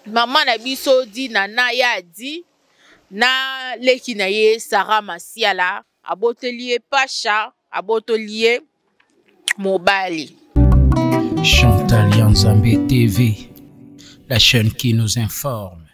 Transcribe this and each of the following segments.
maman na biso di nana ya di na leki na ye Sarah Masiala abotelier Pacha abotelier mobali. Chantal Yanzambe TV, la chaîne qui nous informe.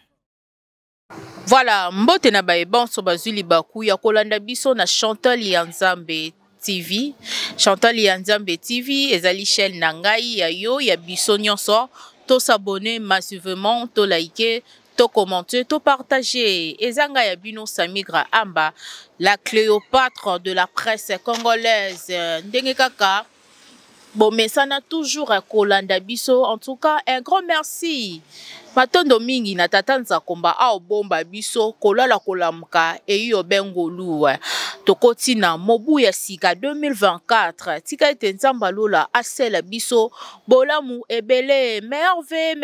Voilà, mbote na baeban so bazuli baku ya kolanda biso na Chantal Yanzambe TV. Chantal Yanzambe TV ezali chaîne na ngai ya yo ya biso nyonso. To s'abonner massivement, to liker, to commenter, to partager. Ezanga ya bino Samigra Amba, la Cléopâtre de la presse congolaise. Ndenge kaka bon, mais ça n'a toujours un kolanda biso. En tout cas, un grand merci. Matondo mingi na tatanza komba a bomba biso kolala kolamka e yo bengolu tokoti na mobu ya sika 2024 tika ete nzamba lola asela biso bolamu ebele merveille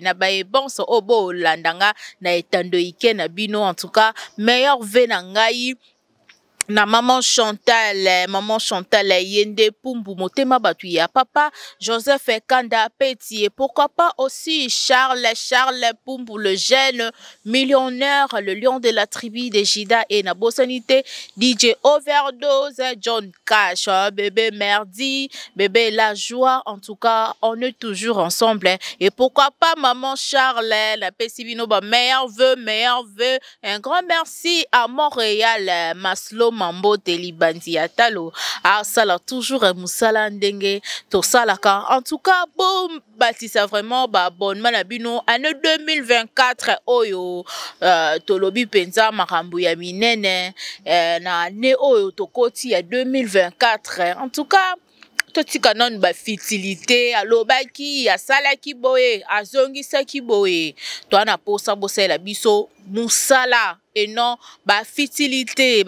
na bae bonso obo landanga na etando ike na bino. En tout cas, meilleur vœu na ngai na maman Chantal yende pumbu motema batu ya papa Joseph Kanda Petit et pourquoi pas aussi Charles Pumbu, le jeune millionnaire, le lion de la tribu de Jida et na bosanité DJ Overdose, John Cash, bébé Merdi, bébé La Joie. En tout cas, on est toujours ensemble et pourquoi pas maman Charles la Pesibino ba meilleur vœu, un grand merci à Montréal Maslo Mambo Telibandi Atalo sala toujours musala ndenge to salaka. En tout cas, bon bâtissa vraiment ba bonnement na bino année 2024 oyo tolobi penza makambo ya minene na année oyo tokoti ya 2024. En tout cas, totika non ba fitilité alobaki ya salaki boye azongisaki boye to ana posa bosela biso musala et non ba fitilité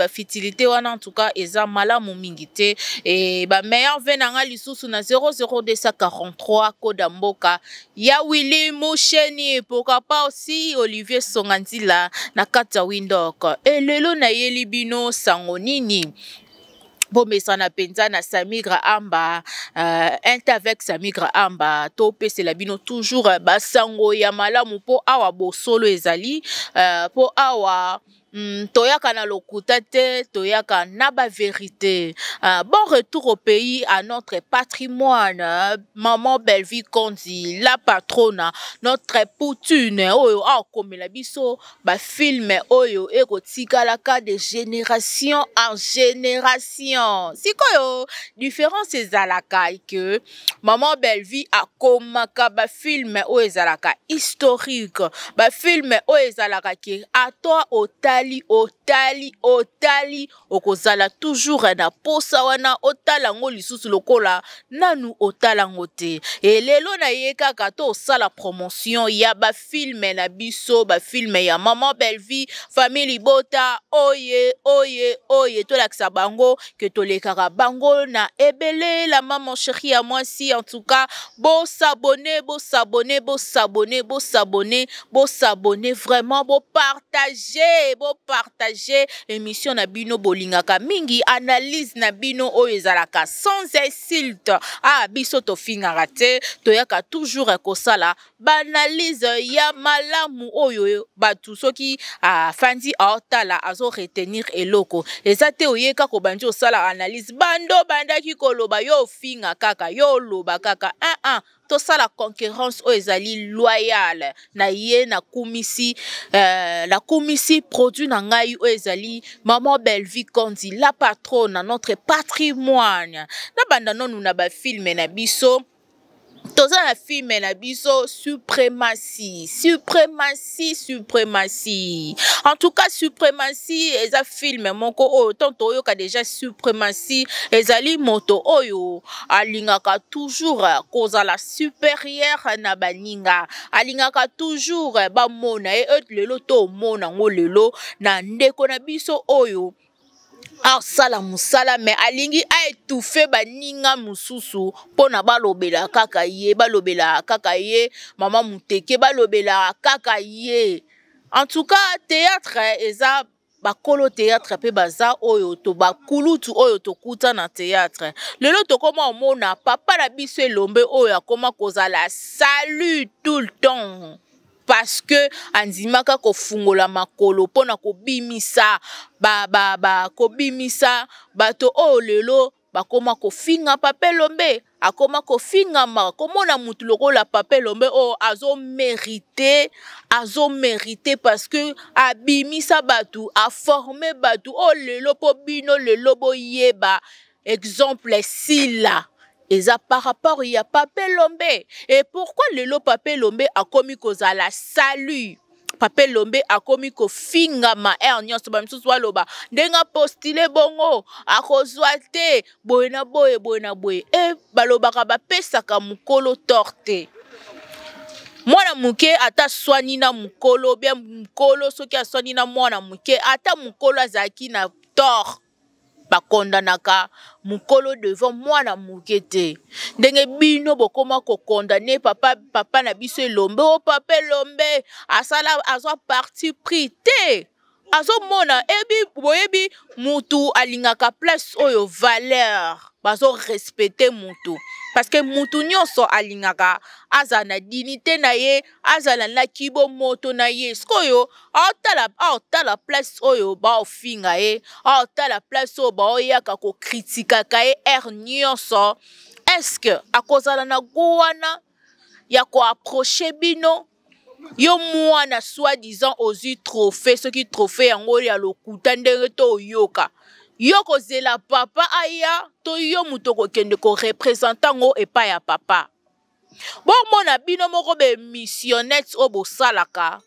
wana. En tout cas eza malamu mingite et ba meilleur venanga lisusu na 00243 koda mboka ya Willy Moucheni, pourquoi pas aussi Olivier Songandila na kata Windhoek et lelo na yeli bino sango nini. Bomesa na penza na Samigra Amba enta avec Samigra Amba to pese la bino toujours basango ya malamu po awa bosolo ezali po awa toyaka na lokuta te toyaka na ba vérité. Bon retour au pays, à notre patrimoine. Maman Belleville Kondi, la patronne, notre poutune oyo comme la biso ba film oyo erotika la ka de génération en génération. Si koyo différence ezalaka que Maman Belleville a komaka ba film oyo ezalaka historique, ba film oyo ezalaka ke a toi otali okozala toujours na posa wana otala ngo lisusu lokola nanu otala ngote. Et lelo na ye kaka to sala promotion ya ba film na biso ba film ya Maman Belleville famille Bota oye to laksa bango que to lekaka bango na ebele la maman chérie à moi si. En tout cas, beau s'abonner vraiment, beau partager émission na bino bolingaka mingi analyse na bino oyo ezalaka sans insulte biso to fingaka te toyaka toujours ekosala banalize ya malamu oyo batu soki fandi aotala azo retenir eloko eza te oyeka ko bandi osala analyse bandaki koloba yo finga kaka yo loba kaka to sala concurrence o ezali loyale na ye na kumisi la kumisi produit na ngai o ezali Maman Belleville Kondi, la patronne, notre patrimoine. Na banda nonu na ba film na biso toza na film na biso suprématie. En tout cas, suprématie eza film moko oyo tonto oyo ka déjà suprématie ezali moto oyo alingaka toujours kozala supérieur na baninga, alingaka toujours ba mona lelo to mona ngo lelo na ndeko na biso oyo sala musala me alingi a étouffé baninga mususu pona balobela kaka ye Maman Muteke balobela kaka ye. En tout cas, théâtre eza bakolo théâtre pe baza oyo to bakulutu oyo tokuta na théâtre lelo tokoma omona papa na biso elombe oyo akoma kozala salut tout le temps parce que andimaka kofungola makolo pona kobimisa kobimisa bato oyo lelo bakoma kofinga papa elombe akoma kofingama komona mutu lokola papa elombe oyo azo mérité parce que abimisa batu a formé batu oyo lelo po bino lelo boyeba exemple sila eza par rapport ya papa elombe. Et pourquoi lelo papa elombe akomi kozala salut papa elombe akomi kofingama nyonso bamisusu baloba ndenga postile bongo akozwa te boye na boye e balobaka bapesaka mukolo torte mwana muke ata swani na mukolo bien mukolo soki aswani na mwana muke ata mukolo azaki na tort bakondanaka mukolo devant mwana muke te ndenge bino bokoma kokondane papa na biso elombe o papa elombe asala azwa parti pris te azomona boyebi mutu alingaka place oyo valeur bazo respecter mutu parce que mutu nyonso alingaka aza na dignité na ye azala na kibo moto na ye skoyo aotala place oyo baofinga ye aotala place oyo baoyaka kokritikaka ye nyonso est-ce que akozala na gowana ya koapproche bino yo mwana soi-disant ozwi trophée soki trophée yango ya lokuta ndenge to oyoka yo kozela papa aya to yo muto kokende ko représenter ngo epa ya papa bomona bino moko be missionnette o bosalaka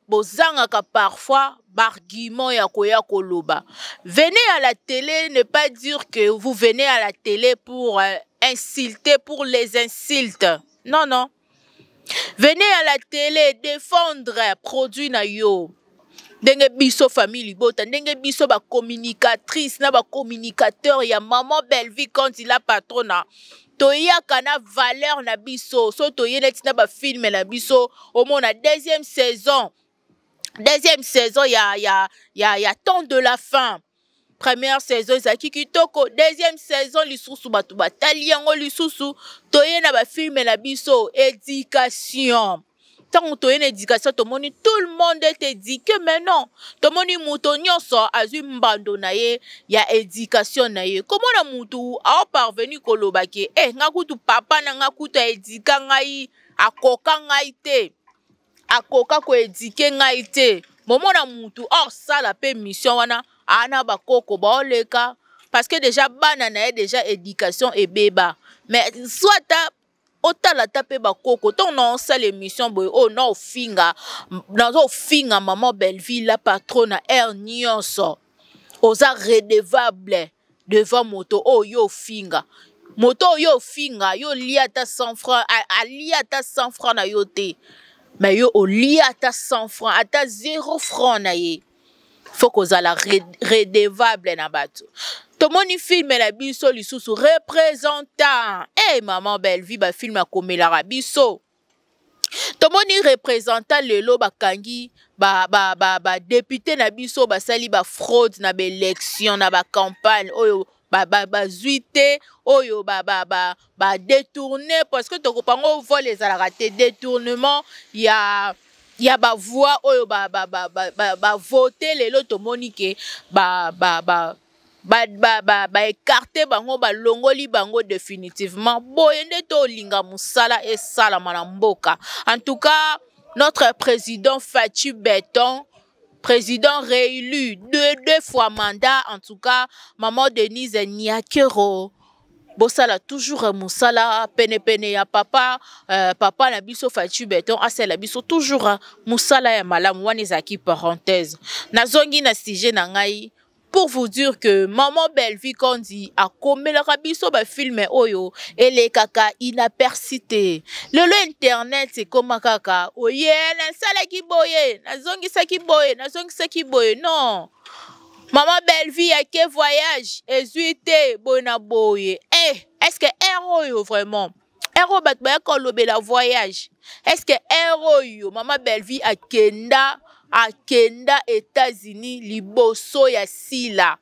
bozangaka parfois bargument ya koya koloba. Venez à la télé, ne pas dire que vous venez à la télé pour insulter, pour les insultes. Non, non. Venez à la télé défendre produit na yo. Ndenge biso famille bota, ndenge biso ba communicatrice na ba communicateur ya maman belle vie quand il a patrona. Toya kana valeur na biso, so toye net na ba film na biso, au moins la deuxième saison. Deuxième saison ya temps de la fin. Première saison Zaki Kitoko, deuxième saison lisusu batu batali yango lisusu toye na ba film na biso éducation. Tant toye na éducation to moni tout le monde est éduqué mais non. To moni muto nyonso azui mbando na ye ya éducation na ye. Comment na mutu a parvenu kolobaki ngakutu papa na ngakutu éduka ngai akoka ngai te. Akoka ko éduquer ngai te. Momona mutu sala pe mission wana ana bakoko baoleka parce que déjà bana na déjà éducation et beba mais soit otala tape bakoko ton non ça l'émission boy non finga maman Belleville la patronne nyonso oza redevable devant moto yo finga moto yo finga yo liata 100 francs aliata 100 francs na yo te mais yo liata 100 francs ata 0 francs na ye faut qu'on a la redevable na bato. Tomoni film la biso lisusu représentant. Maman Belleville ba film a comme la biso. Tomoni représentant lelo bakangi ba député na biso ba sali ba fraude na ba élection na ba campagne oyo ba zuité oyo ba détourner parce que tokopango vol les a raté détournement ya ba voix oyo ba voter lelo tomoni ke ba écarter bango ba longoli bango définitivement boyende to linga musala et sala manamboka. En tout cas notre président Fatou Béton, président réélu deux fois mandat, en tout cas maman Denise Niakero bosala toujours musala pene ya papa papa na biso Fatou Béton asala biso toujours musala ya malamu wana ezaki parenthèse nazongi na sujet na ngai pour vous dire que maman Belleville quand dit a komelaka biso ba film oyo ele kaka inapercité le internet c'est comme kaka oye na sala ki boye nazongi saki boye non. Maman Belleville a que voyage ezuite bona boye est-ce que héros vraiment héros batba kolobela voyage est-ce que héros maman Belleville a kenda akenda États-Unis liboso ya sila.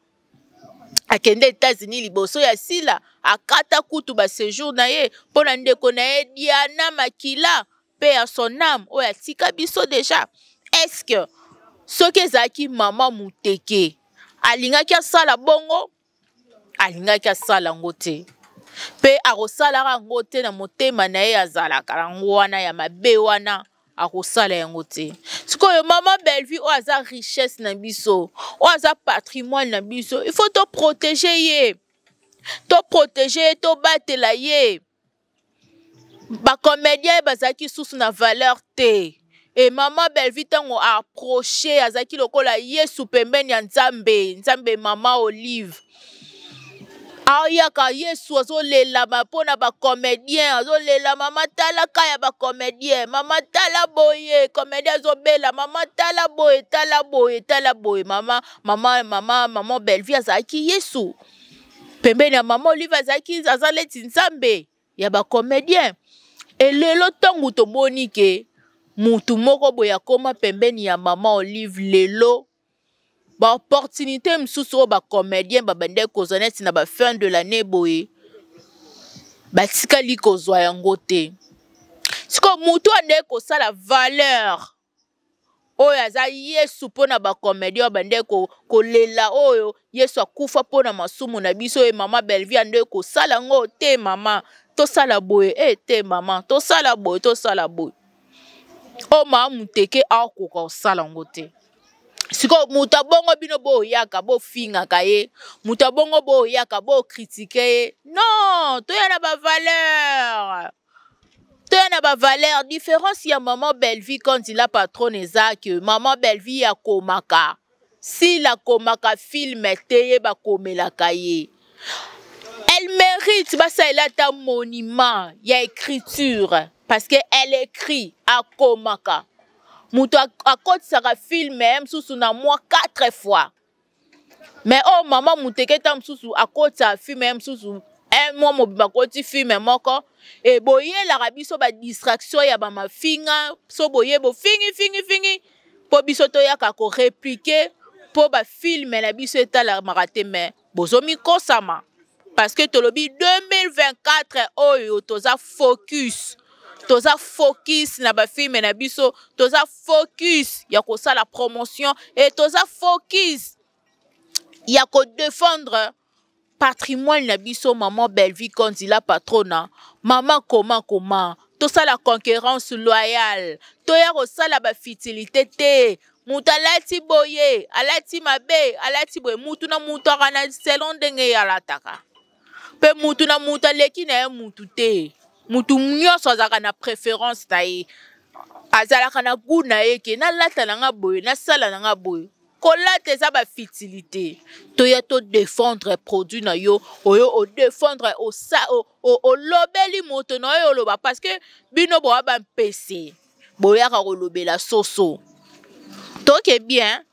Akende États-Unis liboso ya sila. Akata kutu ba séjour na ye. Pona ndeko na ye Diana Makila. Paix à son âme. Oya tika biso déjà. Est-ce que soki ezalaki mama muteke alingaki asala bongo? Alingaki asala yango te. Pe akosalaka yango te na motema na ye azalaka yango wana ya mabe wana. Akosala yango te. Sikoyo mama Belleville o aza richesse na biso, o aza patrimoine na biso, il faut to protéger ye. To protéger, to batela ye. Ba comédien bazaki sous na valeur te. Et maman Belleville tango approché azaki lokola Yesu pembeni ya Nzambe, Nzambe mama Olive. Ayaka Yesu azolela mapona ba comédien, azolela mama tala kaya ba comédien, mama tala boye, comédien azobela, mama tala boye, tala boye, tala boye, maman Belleville azaki Yesu. Pembeni ya mama Olive azaki azaleti Nzambe ya ba comédien. Et lelo tangu tomoni ke mutu moko boya koma pembeni ya mama Olive lelo. Ba opportunité msusu ba comédien ba bande kozoneti na ba fin de l'année boye. Ba tikali kozwa yango te. Siko mutu ande ko sala valeur. Oyo aza Yesu pona ba comédien bande ko lela oyo Yesu akufa pona masumu na biso e mama Belleville ande ko sala ngo te mama. To sala boye te mama. To sala boye, to sala boye. O ma muteke akoka osala ngo te. Siko muta bongo bino bo yaka bo finga kaye, muta bongo bo yaka bo critiquer. Non, to yana ba valeur. To yana ba valeur. Différence ya maman Belleville quand il a patronne ezak, maman Belleville ya komaka. Si la komaka film teye ba komela kaye. Elle mérite basa elle a ta monument, ya écriture parce que elle écrit à komaka. Muto akotisaka film même sous na moi 4 fois. Mais oh maman muteke tam sous akotisa film même sous un mois mobimba koti film moko et boye la rabiso ba distraction ya ba mafinga so boye bo fingi po biso to yaka ko répliquer po ba film na biso etala marate mais bozomi kosama parce que tolobi 2024 oyo toza focus. Toza focus na ba film na biso, toza focus ya ko sala promotion et toza focus ya ko défendre patrimoine na biso maman Belleville quand il a patrona. Maman comment to sala concurrence loyale. To ya ko sala ba futilité te. Muta lati boye, alati mabe, alati boye mutu na mutu kana selon ndenge ya lataka. Pe mutu na mutu leki na mutu te. Mutu nyonso azaka na préférence na ye. Azalaka na goût na ye ke na lata na nga boye, na sala na nga boye. Kolata eza ba futilité. To ya to défendre produit na yo, oyo o défendre o lobeli moto na yo loba parce que bino bo ba mpese. Boya ka lobela soso. To ke bien.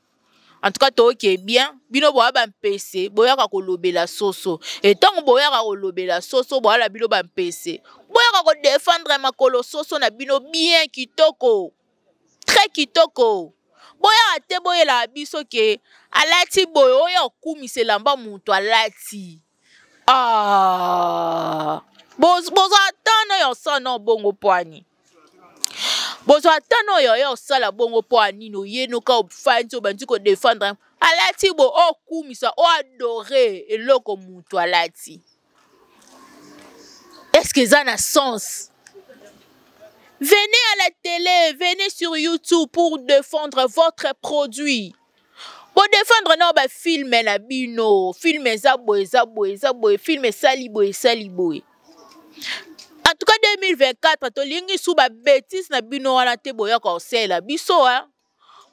En tout cas, toi qui est bien, bino boya ba mpese, boya ka kolobela soso. Et tant boya ka kolobela soso, boya la bino ba mpese. Boya ka ko défendre makolo soso na bino bien kitoko. Très kitoko. Boya ate boya la biso ke alati boya oya okumise lamba mutu alati. Ah. Bozo atana yo sana bongo poani. Bozo atano yo sala bongo po anino yeno ka ofanti obanti ko défendre alati bo okumisa o adorer eloko mutu alati. Est-ce que ça a sens? Venez à la télé, venez sur YouTube pour défendre votre produit. Pour défendre non ba film na bino, film zaboy, film saliboy. En tout cas 2024 to lingi sous ba bêtise na bino wana te boya ko sela biso hein.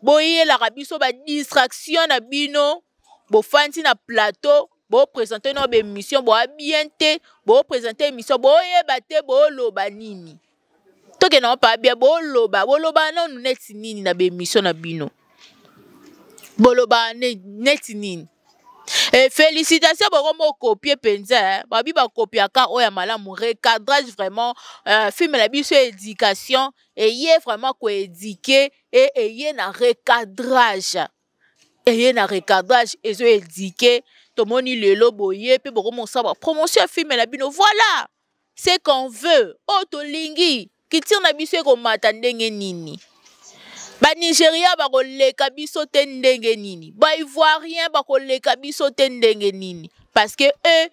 Boye la biso ba distraction na bino, bo fanti na plateau, bo présenter no be émission, bo bien te, bo présenter émission, bo yeba te bo loba nini. To ke non pas bien bo loba non neti nini na be émission na bino. Bo loba neti nini. Et félicitations pour mon copier penza, babi ba copiaka oya malamu recadrage vraiment film la biso éducation et yé vraiment ko éduquer et yé na recadrage. Et yé na recadrage et zo éduquer to moni lelo boye pe boko mon saba promotion film la bino voilà. C'est qu'on veut. Oh to lingi ki tire na biso ko mata ndenge nini. Ba Nigeria ba koleka biso te ndenge nini. Ba Ivoirien ba koleka biso te ndenge nini. Parce que eux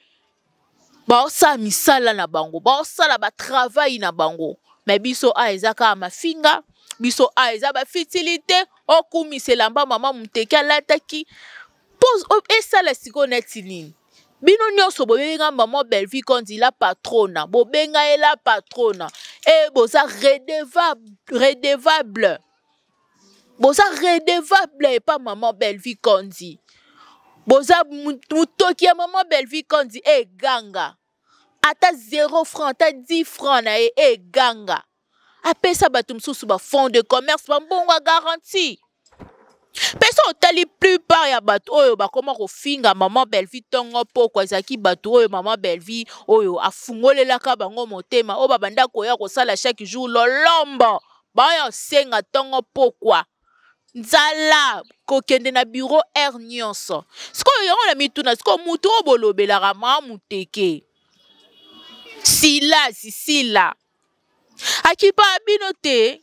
ba sa misala na bango, ba sala ba travail na bango. Mais biso a ezaka mafinga, biso a eza ba fertilité, okumisela mba mama muteki alataki. Pose et ça la siko neti nini. Bino nyonso bobenga maman Belle-Vie Kondi la patrona, bobenga e la patrona. Et boza redevable. Boza redevable et pas maman Belle-Vie Kondi. Boza mutoki ya maman Belle-Vie Kondi e ganga. Ata 0 francs, ata 10 francs na e ganga. Apesa batum susu ba fonds de commerce ba mbongo garantie. Personne tali plupart ya bato oyo ba koma ko finga maman Belle-Vie tongo poko ezaki bato oyo maman Belle-Vie oyo afungolelaka bango motema o babanda koya ko sala chaque jour lolombo ba yo senga tongo pokwa nzala kokende na bureau air nyonso siko yo na mituna siko mutu obolobelaka ma muteke sila akipa binote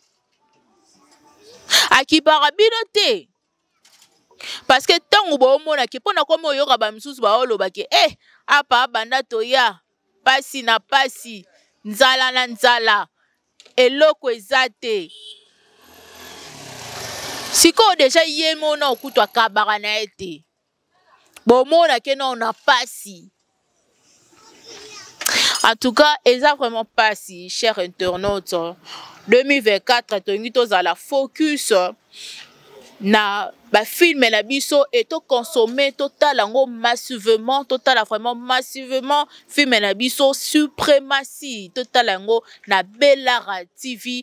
parce que tant bo mona ki pona komo yoka ba misusu ba oloba ke apa banda toya pasi na pasi nzala na nzala eloko ezate siko déjà yemo na okutwa kabara na ete bo mona ke na on a pasi. En tout cas, eza vraiment pasi, chers internautes. 2024 tongi tozala focus na ba film na biso et to consommer total ngo massivement total vraiment massivement film na biso suprématie total ngo na Belara TV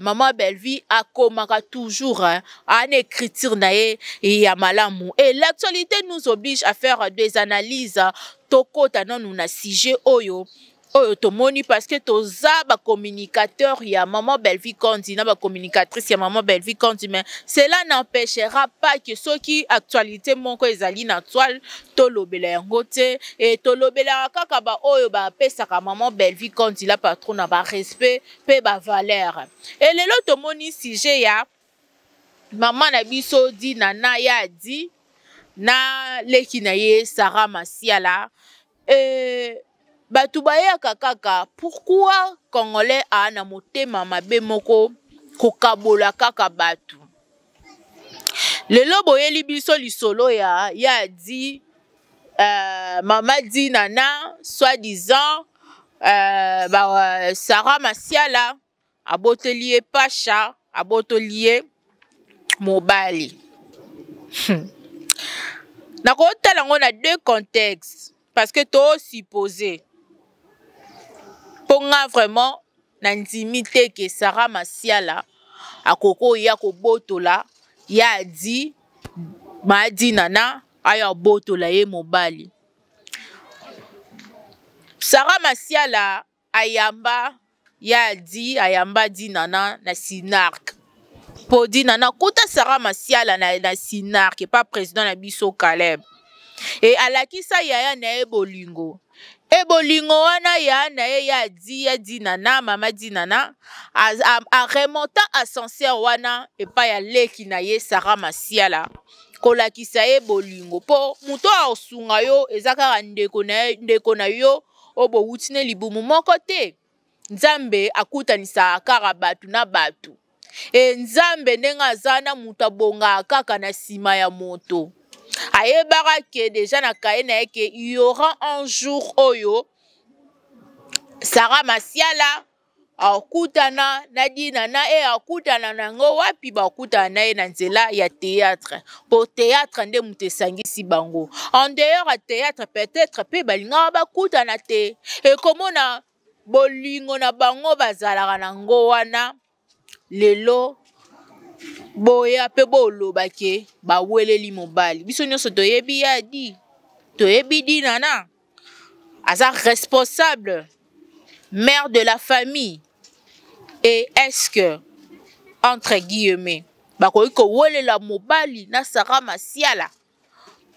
maman Belle-Vie akomaka toujours en écriture na ye ya malamu et l'actualité nous oblige à faire des analyses tokota non na sujet oyo tomoni parce que toza ba communicateur ya maman Belle-Vie Kondi na ba communicatrice ya maman Belle-Vie Kondi mais cela n'empêchera pas que ceux qui actualité moko ezali na toile tolobela yango te et tolobela kaka ba oyo ba pesaka maman Belle-Vie Kondi la patron na ba respect pe ba valeur et lelo tomoni sujet ya maman na biso di nana ya di na leki na ye Sarah Masiala batu bayaka kaka pourquoi congolais a na motema mabe moko kokabola kaka batu lelo boyeli biso lisolo ya di mama di nana soi-disant Sarah Masiala abotelier Pacha abotelier mobali na kotala ngo na deux contextes parce que to supposé ponga vraiment na intimité que Sarah Masiala akoko ya ko botola ya di madi nana aya botola ye mobali Sarah Masiala ayamba ya di ayamba di nana na Sinark po di nana kota Sarah Masiala na Sinark pas président na biso Caleb et alakisa yaya na ebolingo wana ya na ya di nana mama di nana a remonta ascenseur wana et pas ya leki na ye Sarah Masiala kolakisa ebolingo po muto osunga yo ezaka ndeko na yo obo wutine libumu moko te nzambe akutanisa kaka batu na batu e nzambe ndenga zana muto abonga kaka na sima ya moto ayebaka ke déjà na kaye na yeke il y aura un jour oyo Sarah Masiala akutana na dinana e akutana nango wapi bakutana na ye na nzela ya théâtre po théâtre nde mutu esangisi bango en dehors ya théâtre peut-être pe balinga bakutana te e komona bolingo na bango bazalaka nango wana lelo boya pe boloba ke baweleli mobali biso nyonso toyebi ya di toyebi Dinana aza responsable, mère de la famille. Et est-ce que, entre guillemets, bakoiko wole la mobali na Sarah Masiala?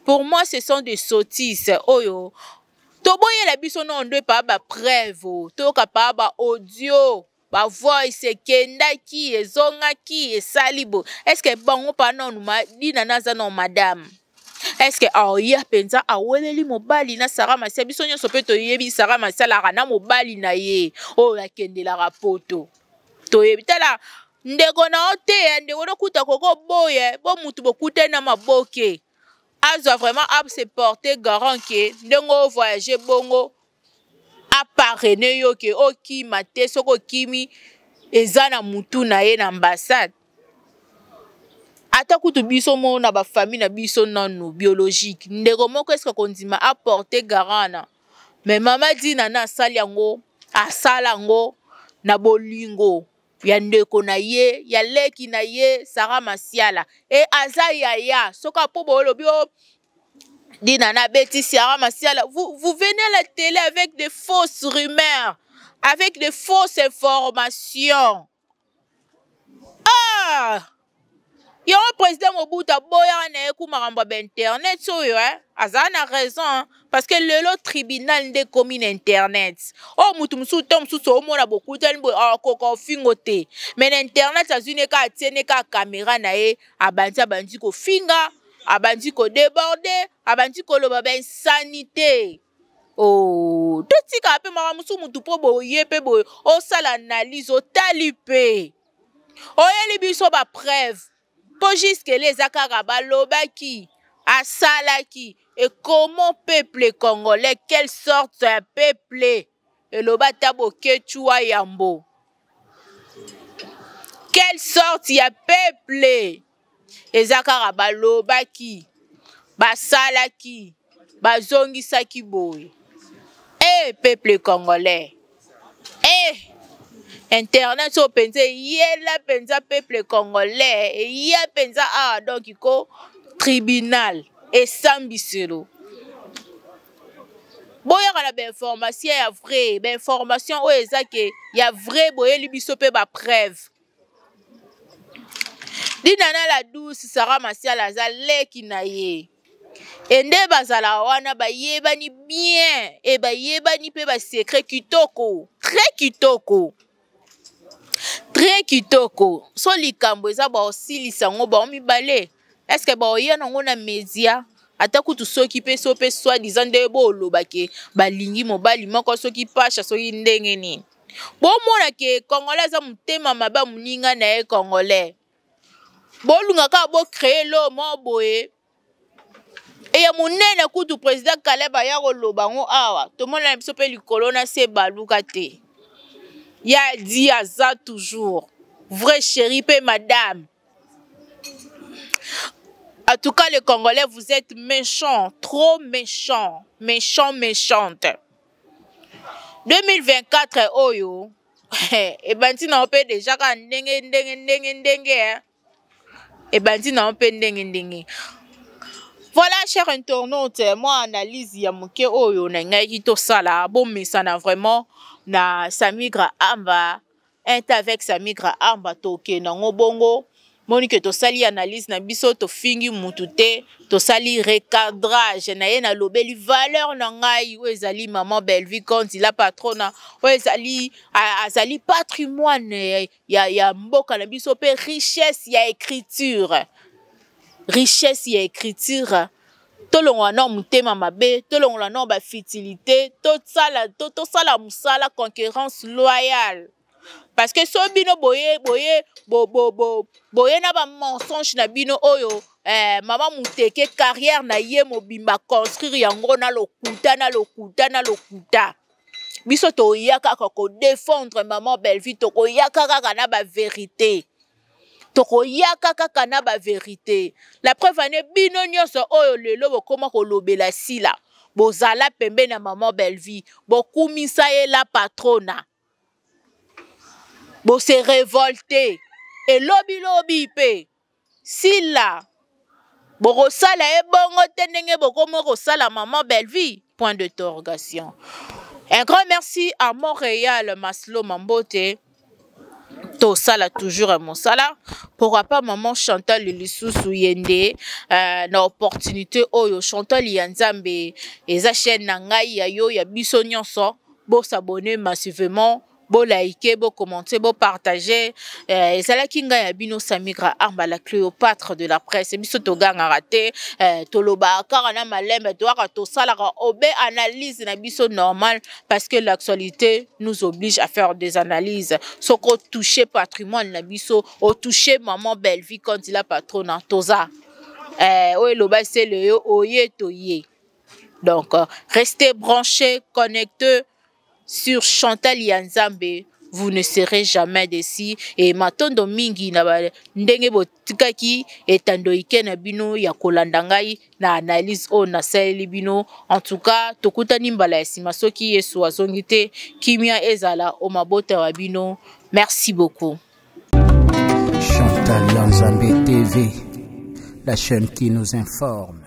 Pour moi, ce sont des sottises. Oyo. Toboye la biso non de pa ba preuve. Toka pa ba audio. Ba voice kendaki ezongaki esalibo. Est-ce que bango pa non ma Dinana za non madame? Est-ce que ya penza aweleli mobali na Sarah Masiala biso nyonso pe toyebi Sarah Masiala kana mobali na ye. Oh la kendela rapoto. Toyebi tala ndeko na ote ndeko no kuta koko boye bo mutu bokute na maboke. Azo vraiment à se porter garant que ndongo voyager bongo a parrainer yo ke oki mate soko kimi ezana mutu na ye na ambassade. Ata kutu biso mo na ba famille na biso nanu biologique ndeko moko eska kondima a porter garant na. Mais mama Dinana asali yango asala ngo na bolingo ya ndeko na ye ya leki na ye Sarah Masiala et aza yaya soka po bolobi Dinana beti Sarah Masiala vous venez à la télé avec des fausses rumeurs, avec des fausses informations. Yo président Mobutu boya na eku maramba ba internet soyo aza na raison parce que le tribunal de commune internet mutu musu tom musu so mona beaucoup tani bo koko fingote mais internet azune ka tiene ka caméra na e abandi ko finga abandi ko déborder abandi ko loba ba insanité totika pe mara musu mutu po boye pe boye o sala analyse o talipe oyeli biso ba preuve. Pour jusque les akara balobaki, asalaki, et comment peuple congolais, quelle sorte de peuple, et le batabo quechua yambo. Quelle sorte y a peuple, et zakara balobaki, basalaki, bazongi saki boy. Eh, peuple congolais, Internet so penza yela penza peuple congolais et ya penza donc iko tribunal et sambiselo. Boya kana ba information ya vrai, ba information o ezake ya vrai boye libiso pe ba preuve. Dinana la douce Sarah Masiala za leki na ye. Ende bazala wana ba yebani bien et ba yebani pe ba secret kitoko, très kitoko. Très kitoko. So likambo eza ba osilisa ngo ba omibale. Est-ce que ba oyana ngo na media atakutu soki pe so pe soi disant de boloba ke balingi mobali moko soki pasha soki ndenge nini. Bo mona ke congolais za mutema maba muninga na e congolais. Bo lunga ka bo créer lo mo boye. E ya munene kutu président Kaleba ya koloba ngo awa. To mona biso pe likolo na se baluka te. Ya dit à ça toujours. Vrai chéri, pe madame. En tout cas, les Congolais, vous êtes méchants. Trop méchants. Méchants, méchantes. 2024, oyo. Et ben, si on peut déjà ndenge. Et ben, si on peut ndenge. Voilà, chers internautes, moi, analyse yamuke oyo na ngai to sala. Bon, mais ça n'a vraiment na Samigra Amba, avec Samigra Amba toke na ngobongo. Monique to sali analyse na biso to fingi mutute, to sali recadrage na ye na lobeli valeur na ngai ou ezali maman Belleville quand il a patrona ou ezali azali patrimoine ya mboka na biso pe richesse ya écriture. Richesse ya écriture. Tolongwa na mutema mabe, tolongwa na ba futilité, to sala musala concurrence loyale. Parce que so bino boye na ba mensonge na bino oyo mama muteke carrière na ye mobimba construire yango na lokuta. Biso to yaka ko défendre maman Belleville to ko yaka kaka na ba vérité. Tokoyaka kaka na ba vérité. La preuve ane bino nyonso oyo lelo bokoma kolobela sila. Bozala pembe na maman Belleville. Bokumisa ye la patrona. Bo se révolter. Et lobi pe. Sila. Borosala e bongo tendenge bokomo rosala maman belle vie. Point d'interrogation. Un grand merci à Montréal Maslo Mambote. To sala toujours à mon sala. Pourquoi pas maman Chantal Lisusu Yende na opportunité oyo Chantal Yanzambe eza chaîne na ngai ya yo ya biso nyonso bo s'abonner massivement. Bo liker, bo commenter, bo partager. Ezala kinga ya bino Samigra Arba la Cléopâtre de la presse. Biso toga nga raté. Toloba karana malembe toaka to salara obe analyse na biso normal parce que l'actualité nous oblige à faire des analyses. Soko toucher patrimoine na biso, o toucher maman belle vie quand il a patron toza. Oye loba c'est le yo oye toye. Donc restez branchés, connectés sur Chantal Yanzambe, vous ne serez jamais déçus. Et matondo mingi na ndenge botikaki etando ike na bino ya kolandangai na analyse o na seli bino. En tout cas, tokutani mbala ya sima soki Yesu azongite kimia ezala o mabota wa bino. Merci beaucoup. Chantal Yanzambe TV, la chaîne qui nous informe.